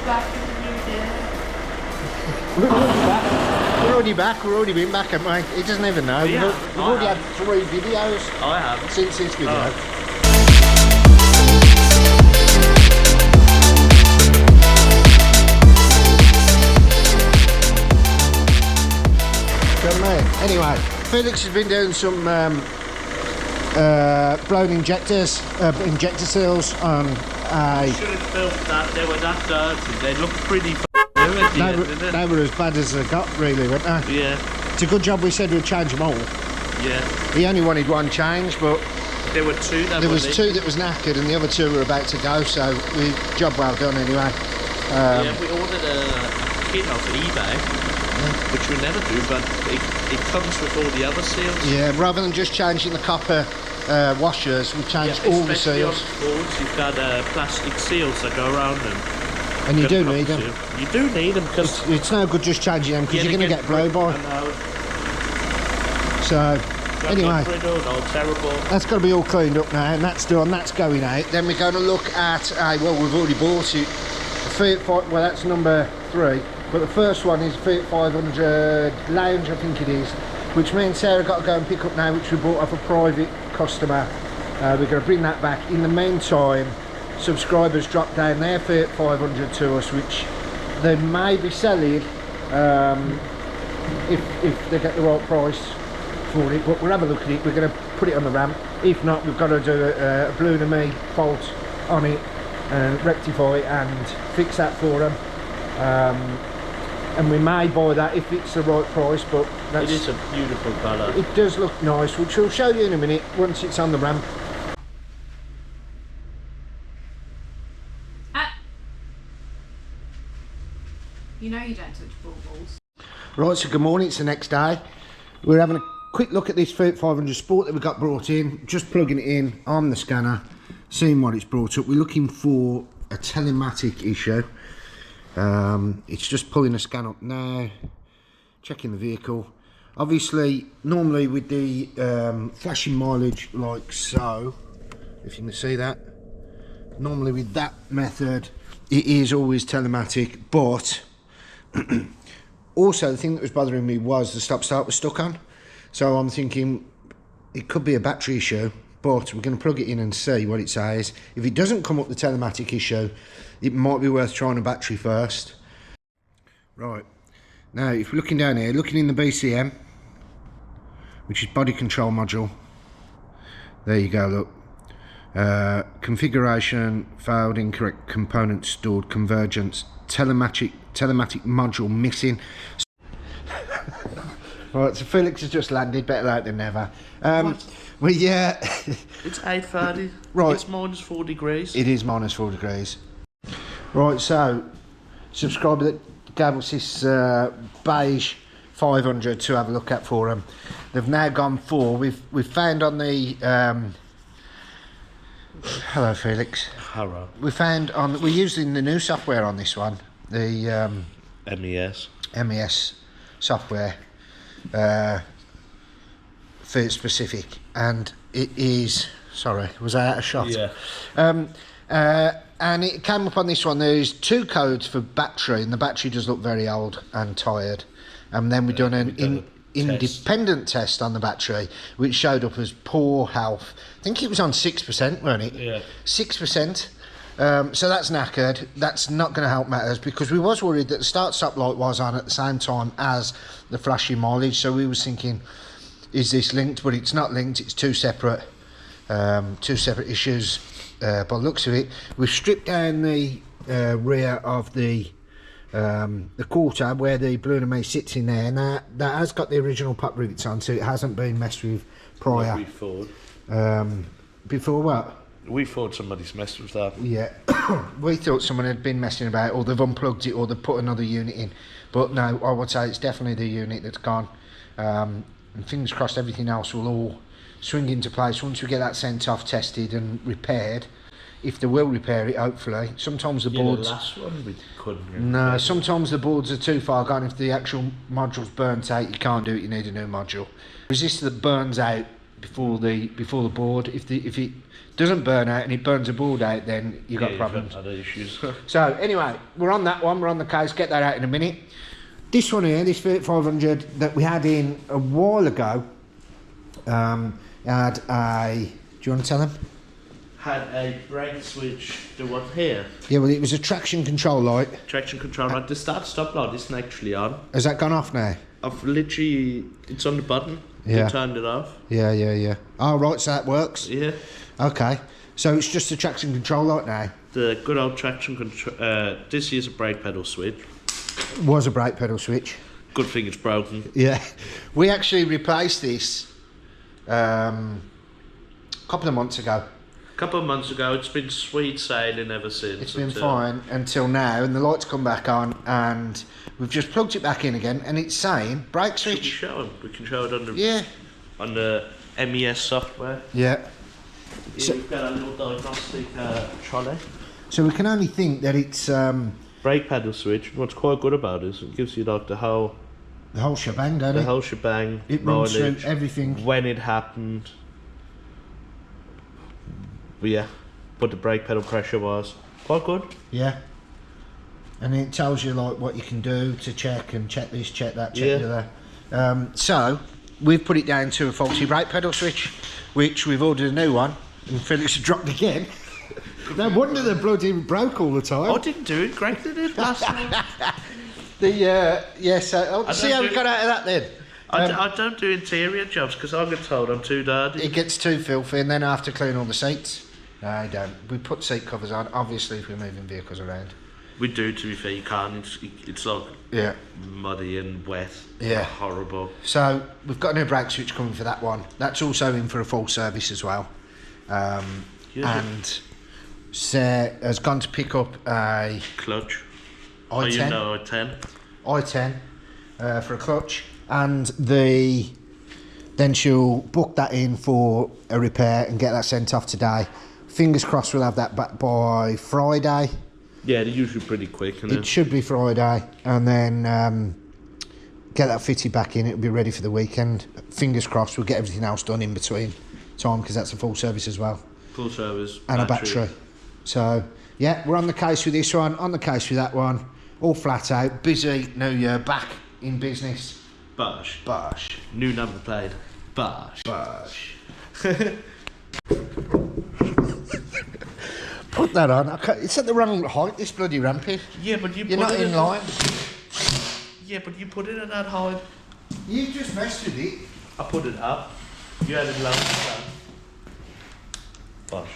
back in the new year. We're already back. We've already been back, haven't we? He doesn't even know. Yeah, We've already had 3 videos. I haven't. Since this video. Oh. Good man. Anyway, Felix has been doing some blown injectors, injector seals on a... Should have filmed that. They were that dirty. They looked pretty new at the end, didn't they? They were as bad as they got, really, weren't they? Yeah. It's a good job we said we'd change them all. Yeah. He only wanted 1 change, but there were 2 that there was 2 that was knackered and the other 2 were about to go, so job well done anyway. Yeah, we ordered a kit off eBay, which we never do, but it comes with all the other seals. Yeah, rather than just changing the copper washers, we changed all the seals. On boards, you've got plastic seals that go around them. And you do need them. You do need them because it's no good just changing them because you're going to get blow by. So anyway, terrible. That's got to be all cleaned up now, and that's done. That's going out. Then we're going to look at well, we've already bought it. Fiat, well, that's number 3, but the first one is Fiat 500 Lounge, I think it is, which me and Sarah got to go and pick up now, which we bought off a private customer. We're going to bring that back. In the meantime, subscribers dropped down their Fiat 500 to us, which they may be selling if they get the right price for it, but we'll have a look at it. We're going to put it on the ramp. If not, we've got to do a Blue to Me fault on it and rectify it and fix that for them. And we may buy that if it's the right price, but that's, it is a beautiful colour. It does look nice, which we'll show you in a minute once it's on the ramp. You know you don't touch balls. Right, so good morning, it's the next day. We're having a quick look at this Fiat 500 Sport that we got brought in, just plugging it in on the scanner, seeing what it's brought up. We're looking for a telematic issue. It's just pulling a scan up now, checking the vehicle. Obviously, normally with the flashing mileage like so, if you can see that, normally with that method, it is always telematic, but also the thing that was bothering me was the stop-start was stuck on. So I'm thinking it could be a battery issue, but we're going to plug it in and see what it says. If it doesn't come up the telematic issue, it might be worth trying a battery first. Right, now if you're looking down here, looking in the BCM, which is body control module, there you go, look. Configuration failed, incorrect component stored, convergence, telematic module missing. Right, so Felix has just landed, better late than never. Well, yeah. It's 8:30. Right. It's minus 4 degrees. It is minus 4 degrees. Right, so subscriber that gave us this beige 500 to have a look at for them. They've now gone for. We've found on the. Hello, Felix. Hello. We found on. We're using the new software on this one, the MES software. Fiat specific, and it is, sorry, was I out of shot? Yeah. And it came up on this one. There's 2 codes for battery, and the battery does look very old and tired. And then we've done an independent test on the battery, which showed up as poor health. I think it was on 6%, weren't it? Yeah. 6%. So that's knackered. That's not going to help matters, because we was worried that the start-stop light was on at the same time as the flashing mileage. So we was thinking, is this linked? But it's not linked. It's two separate issues. By the looks of it, we've stripped down the rear of the quarter where the Blue to Me sits in there. Now that has got the original pop rivets on, so it hasn't been messed with prior. Before what? We thought somebody's messed with that. Yeah, we thought someone had been messing about, or they've unplugged it, or they've put another unit in. But no, I would say it's definitely the unit that's gone. And fingers crossed everything else will all swing into place once we get that sent off, tested and repaired. If they will repair it, hopefully. Sometimes the boards... the last one we couldn't. No, sometimes the boards are too far gone. If the actual module's burnt out, you can't do it, you need a new module. Resistor that burns out before the board. If it doesn't burn out and it burns the board out, then you've got problems. You've got other issues. So anyway, we're on that one. We're on the case. Get that out in a minute. This one here, this Fiat 500 that we had in a while ago, had a. Do you want to tell them? Had a brake switch, the one here. Yeah, well, it was a traction control light. Traction control light. The start stop light isn't actually on. Has that gone off now? I've literally, it's on the button. Yeah. You turned it off. Yeah. Oh, right, so that works? Yeah. Okay. So it's just a traction control light now? The good old traction control. This is a brake pedal switch. Was a brake pedal switch. Good thing it's broken. Yeah. We actually replaced this a couple of months ago. A couple of months ago, it's been sweet sailing ever since. It's been fine until now, and the lights come back on, and we've just plugged it back in again, and it's saying brake switch. We can show it on the MES software. Yeah. Yeah, So, we've got a little diagnostic trolley. so we can only think that it's Brake pedal switch. What's quite good about it is it gives you like the whole shebang, don't it? the whole shebang. It runs through mileage, everything. when it happened. But yeah, what the brake pedal pressure was. Quite good. Yeah. And it tells you like what you can do to check this, check that, check the other. So we've put it down to a faulty brake pedal switch, which we've ordered a new one, and Felix dropped again. No wonder the bloody broke all the time. I didn't do it. Greg did it last time. So see how we got out of that then. I don't do interior jobs because I get told I'm too dirty. It gets too filthy, and then I have to clean all the seats. No, I don't. We put seat covers on, obviously, if we're moving vehicles around. We do, to be fair. You can't. It's like muddy and wet. Yeah. Horrible. So we've got a new brake switch coming for that one. That's also in for a full service as well. And Sarah has gone to pick up a clutch. i10. Oh, you know, i10 for a clutch, and then she'll book that in for a repair and get that sent off today. Fingers crossed we'll have that back by Friday. Yeah, they're usually pretty quick. It should be Friday, and then get that fitted back in. It'll be ready for the weekend. Fingers crossed we'll get everything else done in between time, because that's a full service as well. Full service. And a battery. So yeah, we're on the case with this one, on the case with that one. All flat out, busy new year, back in business. Bosh. Bosh. New number plate. Bosh. Bosh. Put that on. It's at the wrong height, this bloody rampy. Yeah, but You're not in line. Yeah, but you put it at that height. You just messed with it. I put it up. You had it low. Bosh.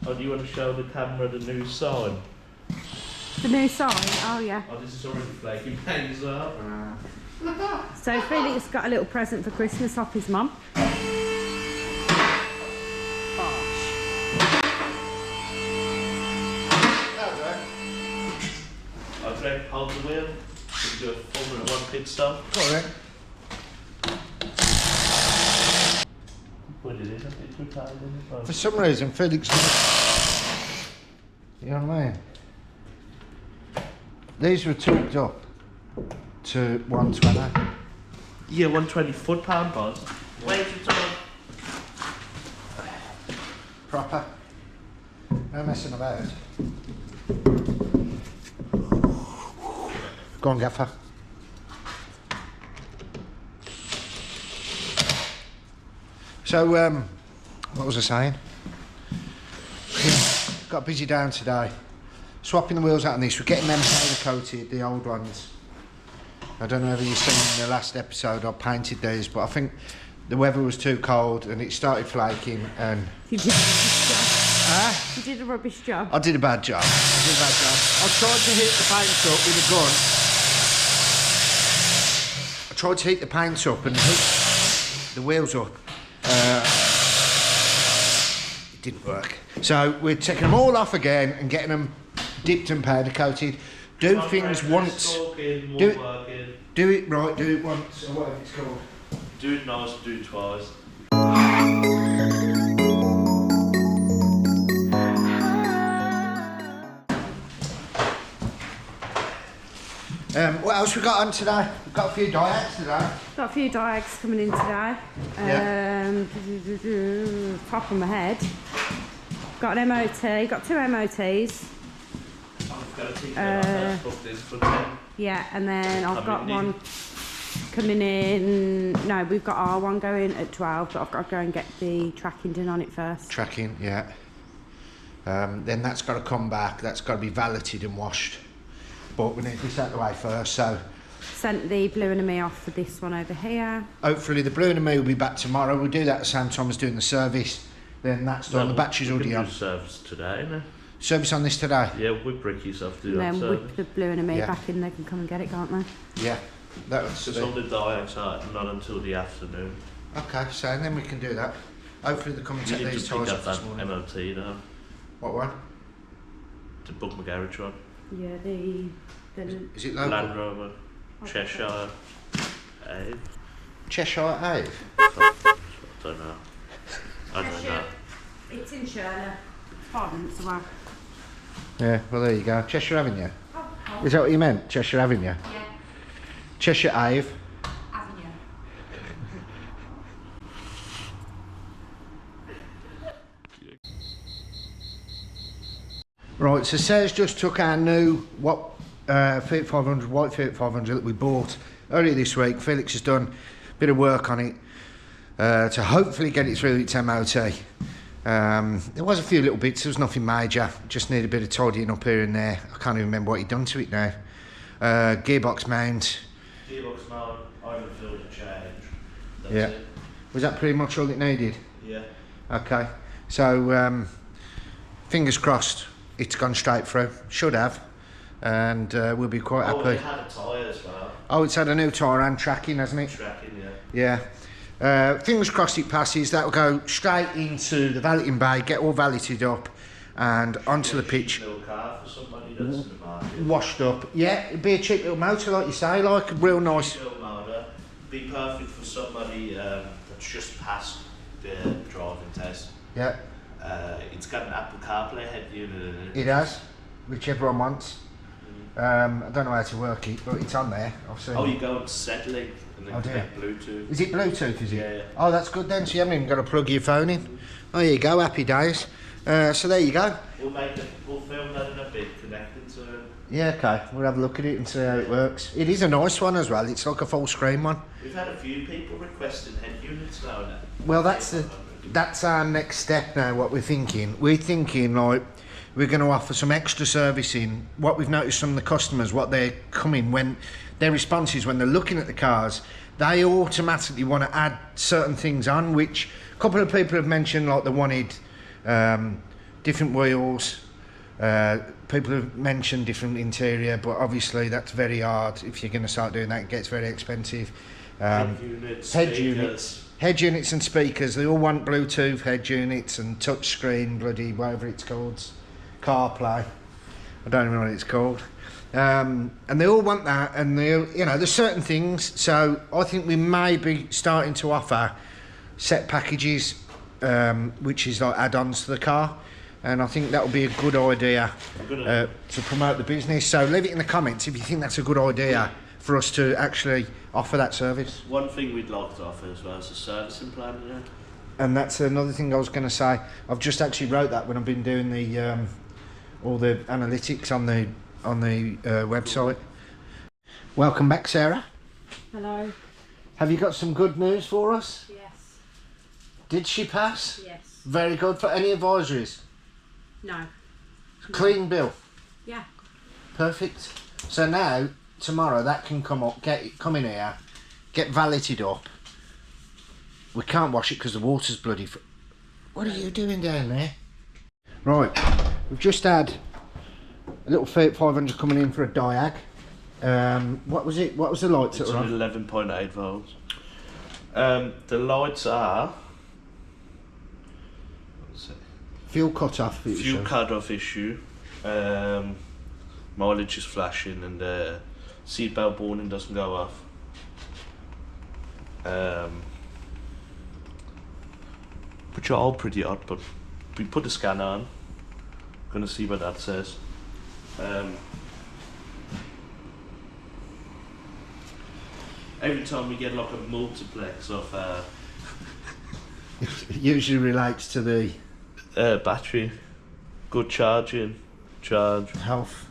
Oh, do you want to show the camera the new sign? The new sign? Oh yeah. Oh, this is already flaking bangs up. So Felix got a little present for Christmas off his mum. Okay, hold the wheel. We'll do a Formula 1 pit stop. Go on then. Put it in, it's too tight in as well. For some reason, Felix. You know what I mean? These were talked up to 120. Yeah, 120 foot-pound boss. Wait your time. Proper. No messing about. Go on, Gaffer. So, what was I saying? Got a busy down today. Swapping the wheels out on this. We're getting them powder coated, the old ones. I don't know if you've seen in the last episode I painted these, but I think the weather was too cold and it started flaking and... You did a rubbish job. Huh? You did a rubbish job. I did a bad job. I tried to heat the paint up with a gun. I tried to heat the paint up and heat the wheels up. It didn't work. So we're taking them all off again and getting them dipped and powder coated. Do things once. Do it right, do it once, or whatever it's called. Do it nice, do it twice. What else we got on today? We've got a few Diags today. Got a few Diags coming in today. Top of my head. Got an MOT, got 2 MOTs. Yeah, and then I've got one coming in. No, we've got our one going at 12, but I've got to go and get the tracking done on it first. Tracking, yeah. Then that's got to come back. That's got to be valeted and washed. But we need this out of the way first, so... Sent the blue and me off for this one over here. Hopefully the blue and me will be back tomorrow. We'll do that at the same time as doing the service. Then that's done. The battery's already on. Service today, no? Service on this today? Yeah, whip Ricky's off to do that then service. whip the blue and me back in, they can come and get it, can't they? Yeah. That's it's on the Diags, not until the afternoon. Okay, so then we can do that. Hopefully they come and take these tyres off this morning. MOT though. What one? To book my garage one. Yeah, Is it local? Land Rover, Cheshire, Ave. Cheshire Ave? I don't know. I don't know. It's in Shirley. 5 minutes away. Yeah, well there you go. Cheshire Avenue? Is that what you meant? Cheshire Avenue? Yeah. Cheshire Ave? Avenue. Right, so Sarah's just took our new Fiat 500, white Fiat 500 that we bought earlier this week. Felix has done a bit of work on it to hopefully get it through its MOT. There was a few little bits, there was nothing major, just need a bit of tidying up here and there. I can't even remember what he'd done to it now. Gearbox mount. Gearbox mount, oil and filter change. That's it. Was that pretty much all it needed? Yeah. Okay, so fingers crossed it's gone straight through, should have, and we'll be quite happy. It had a tyre as well. Oh, it's had a new tyre and tracking, hasn't it? Tracking, yeah. Yeah. Fingers crossed it passes. That'll go straight into the valeting bay, get all valeted up and onto the pitch. Little car for somebody that's in the market. Washed up. Yeah, it'd be a cheap little motor, like you say, like a real nice. Cheap little motor. Be perfect for somebody that's just passed the driving test. Yeah. It's got an Apple CarPlay head unit in it. It has, whichever one wants. I don't know how to work it, but it's on there. I've seen. Oh, you go and setting and then connect Bluetooth. Is it Bluetooth, is it? Yeah. Oh, that's good then, so you haven't even got to plug your phone in. Oh, there you go, happy days. So there you go. We'll film that in a bit, connected to it. Yeah, okay, we'll have a look at it and see how it works. It is a nice one as well, it's like a full screen one. We've had a few people requesting head units now and then. Well, that's our next step now, what we're thinking. We're thinking like we're going to offer some extra servicing. What we've noticed from the customers, what they're coming, when their responses when they're looking at the cars, they automatically want to add certain things on, which a couple of people have mentioned, like they wanted different wheels. People have mentioned different interior, but obviously that's very hard. If you're going to start doing that, it gets very expensive. Head units and speakers, they all want Bluetooth head units and touch screen, bloody whatever it's called, CarPlay, I don't even know what it's called, and they all want that, and they, you know, there's certain things, so I think we may be starting to offer set packages, which is like add-ons to the car, and I think that would be a good idea to promote the business. So leave it in the comments if you think that's a good idea for us to actually offer that service. One thing we'd like to offer as well is a servicing plan, you know? And that's another thing I was going to say. I've just actually wrote that when I've been doing the all the analytics on the website. Welcome back, Sarah. Hello. Have you got some good news for us? Yes. Did she pass? Yes. Very good. For any advisories? No. Clean bill. Yeah. Perfect. So now, tomorrow, that can come up, come in here, get valeted up. We can't wash it because the water's bloody... What are you doing down there? Right, we've just had a little Fiat 500 coming in for a Diag. What was it? What was the lights that were on? 11.8 volts. The lights are... Fuel cut-off. Fuel cut-off issue. Mileage is flashing and seatbelt warning doesn't go off. Which are all pretty odd, but we put the scanner on. Gonna see what that says. Every time we get like a multiplex of It usually relates to the battery, good charging, charge, health.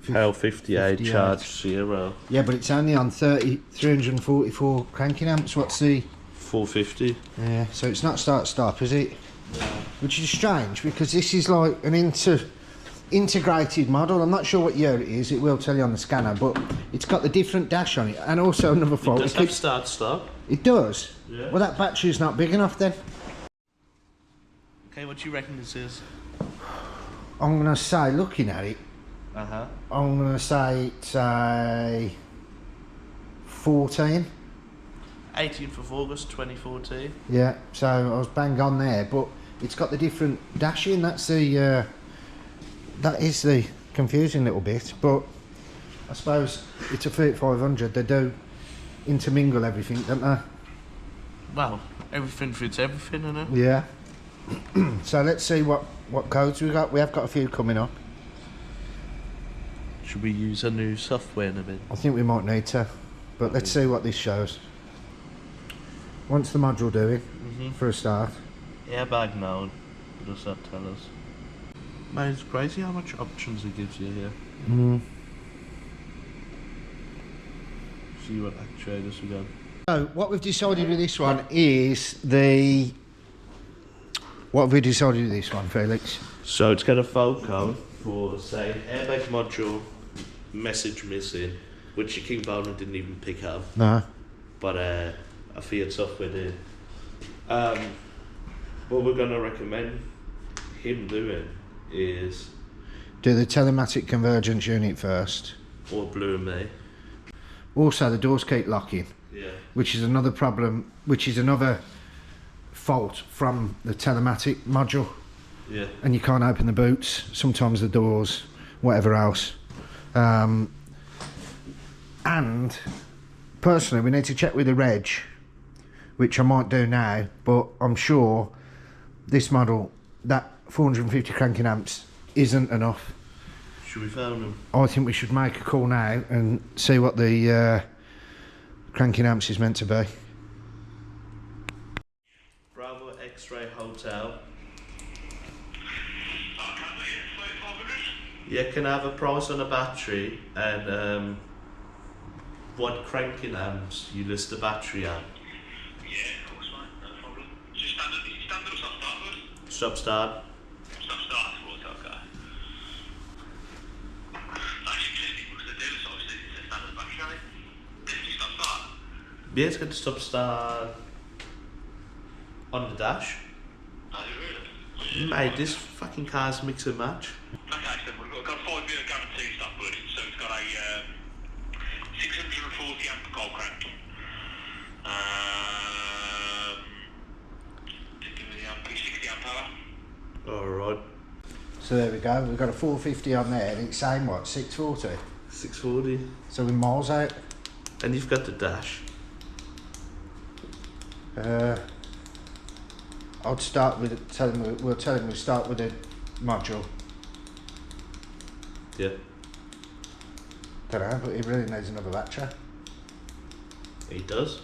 58, charge 0. Yeah, but it's only on 344 cranking amps. What's the 450. Yeah, so it's not start-stop, is it? No. Which is strange because this is like an integrated model. I'm not sure what year it is. It will tell you on the scanner, but it's got the different dash on it. And also another fault. It does have start-stop. It does? Yeah. Well, that battery's not big enough then. Okay, what do you reckon this is? I'm going to say, looking at it, I'm going to say it's a 14. 18th of August 2014. Yeah, so I was bang on there, but it's got the different dashing. That's the that is the confusing little bit. But I suppose it's a 3500. They do intermingle everything, don't they? Well, everything fits everything, innit? Yeah. So let's see what codes we got. We have got a few coming up. Should we use a new software in a bit? I think we might need to, but let's see what this shows. What's the module doing for a start? Airbag mode. What does that tell us? Man, it's crazy how much options it gives you here. See what actuators we got. So what we've decided with this one is what have we decided with this one, Felix? So it's got a fault code for, say, airbag module, message missing, which your King Bowler didn't even pick up. No. But a Fiat software did. What we're going to recommend him doing is do the telematic convergence unit first. Or Blue and Me. Also, the doors keep locking. Yeah. Which is another problem, which is another fault from the telematic module. Yeah. And you can't open the boots, sometimes the doors, whatever else. And personally, we need to check with the reg, which I might do now, but I'm sure this model, that 450 cranking amps, isn't enough. Should we phone them? I think we should make a call now and see what the cranking amps is meant to be. Bravo X-Ray Hotel. Yeah, can I have a price on a battery and what cranking amps you list the battery at? Yeah, of course, mate, no problem. Just standard or stop start, bud? Stop start. Stop start, okay. That's interesting because the dealer side says it's a standard battery, right? Definitely stop start. Yeah, it's got to stop start on the dash. Oh, really? Mate, this fucking car's mix and match. Okay, so we've got a 5-year guarantee stop, bud. So it's got a 640 amp cold crank. Give me the amp, 60 amp power. Alright. So there we go, we've got a 450 on there and it's saying what, 640? 640. So we're miles out. And you've got the dash. I'd start with we'll tell him we start with the module. Yeah. Don't know, but he really needs another battery. He does.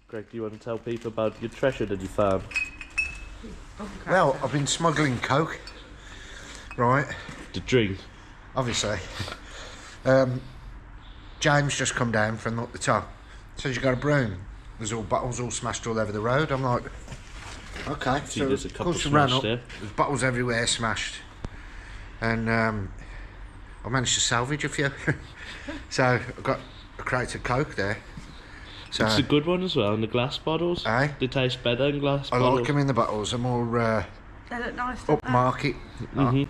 Greg, do you want to tell people about your treasure that you found? Well, I've been smuggling coke, right? The drink. Obviously. James just come down from up the top. Says you got a broom. There's all bottles all smashed all over the road. I'm like, okay. So there's a couple of course we ran smashed up. there. There's bottles everywhere smashed, and I managed to salvage a few. So I've got a crate of coke there. So It's a good one as well, and the glass bottles. Aye. They taste better in glass I bottles. like them in the bottles. They're more They look nice, don't they? upmarket,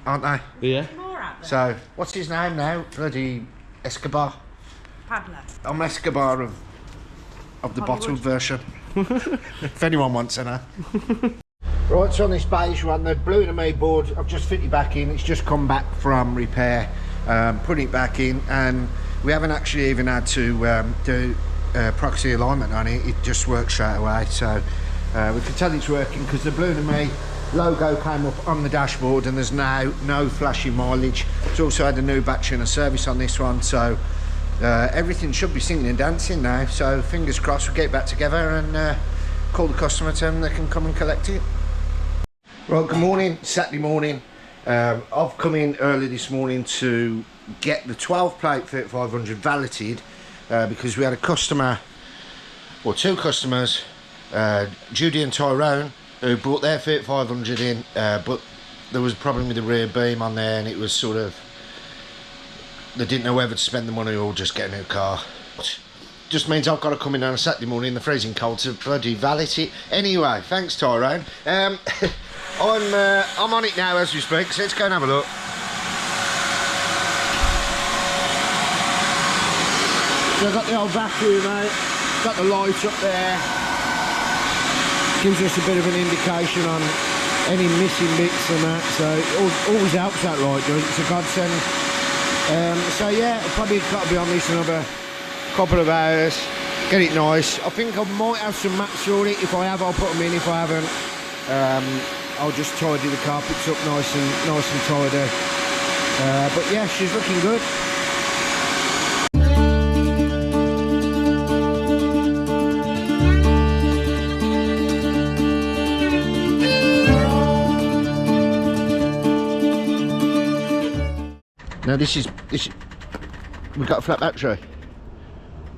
aren't they? Yeah. More out there. So what's his name now? Bloody Escobar. Pablo. I'm Escobar of the bottled version. If anyone wants to know. Right, so on this beige one, the Blue and Me board, I've just fitted back in. It's just come back from repair, putting it back in, and we haven't actually even had to do proxy alignment on it. It just works straight away. So we can tell it's working because the Blue and Me logo came up on the dashboard, and there's now no flashing mileage. It's also had a new battery and a service on this one, so everything should be singing and dancing now. So fingers crossed we'll get back together and call the customer, tell them they can come and collect it. Right, good morning, Saturday morning. I've come in early this morning to get the 12 plate 3500 valeted because we had a customer, or two customers, Judy and Tyrone, who brought their 3500 in, but there was a problem with the rear beam on there, and it was sort of, they didn't know whether to spend the money or just get a new car. Just means I've got to come in on a Saturday morning in the freezing cold to bloody valet it. Anyway, thanks Tyrone. I'm on it now as we speak, so let's go and have a look. So I've got the old battery, mate, got the light up there, gives us a bit of an indication on any missing bits and that, so it always helps that light, does it? It's a godsend. So yeah, I've probably got to be on this another couple of hours, get it nice. I think I might have some mats on it. If I have, I'll put them in. If I haven't, I'll just tidy the carpets up nice and tidy. But yeah, she's looking good. Now this is we've got a flat battery.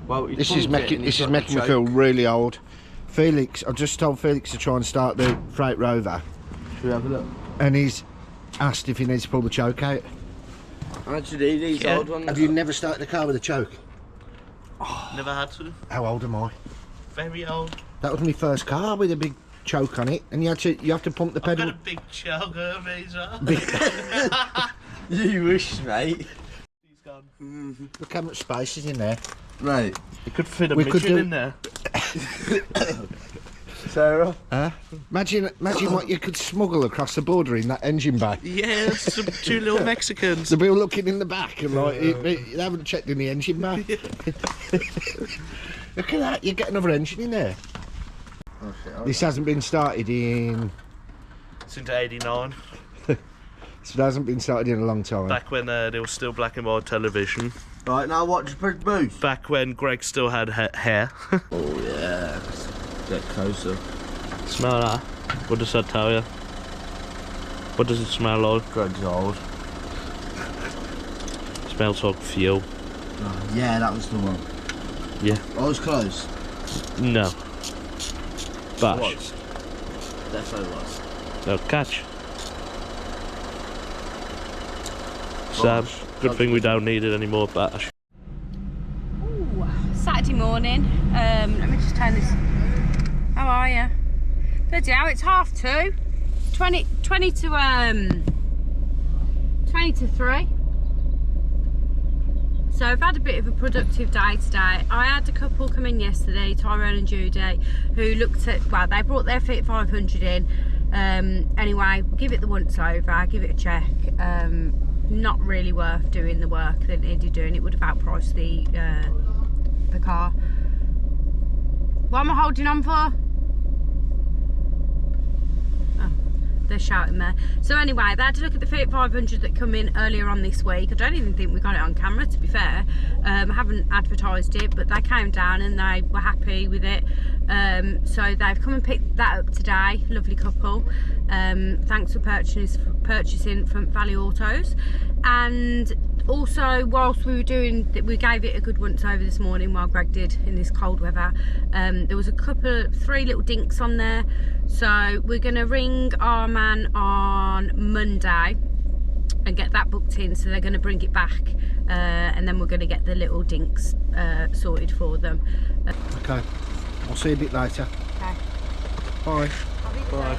Well, this is making me feel really old. Felix, I just told Felix to try and start the Fright Rover. Should we have a look? And he's asked if he needs to pull the choke out. Actually, these old ones. Have you never started a car with a choke? Oh, never had to. How old am I? Very old. That was my first car with a big choke on it, and you have to pump the pedal. I've got a big choke over me as well. You wish, mate. He's gone. Look how much space is in there. Right. You could fit a midget in there. Sarah? Imagine what you could smuggle across the border in that engine bay. Yeah, some two little Mexicans. They'll be all looking in the back and like, they haven't checked in the engine bay. Look at that, you get another engine in there. Oh, shit, this hasn't been started in... Since '89. So it hasn't been started in a long time. Back when there was still black and white television. Right, now watch the booth. Back when Greg still had hair. Oh yeah. Get closer. Smell that? What does that tell you? What does it smell like? Greg's old. Smells like fuel. Oh, yeah, that was the one. Yeah. I was close. No. Bash. Was. Definitely was. No, catch. Sad. Good thing we don't need it anymore, Bash. Ooh, Saturday morning. Let me just turn this. How are you? Bloody hell, it's 2:30. 20 to 3. So I've had a bit of a productive day today. I had a couple come in yesterday, Tyrone and Judy, who looked at, well, they brought their Fiat 500 in. Anyway, give it the once over, give it a check. Not really worth doing the work that they needed doing. It would have outpriced the car. What am I holding on for? Oh, they're shouting there. So anyway, they had to look at the Fiat 500 that come in earlier on this week. I don't even think we got it on camera, to be fair. I haven't advertised it, but they came down and they were happy with it. So they've come and picked that up today. Lovely couple. Thanks for purchasing from Valley Autos. And also, whilst we were doing, we gave it a good once over this morning while Greg did in this cold weather. There was 3 little dinks on there. So we're going to ring our man on Monday and get that booked in. So they're going to bring it back, and then we're going to get the little dinks sorted for them. Okay, I'll see you a bit later. Okay. Bye. Bye.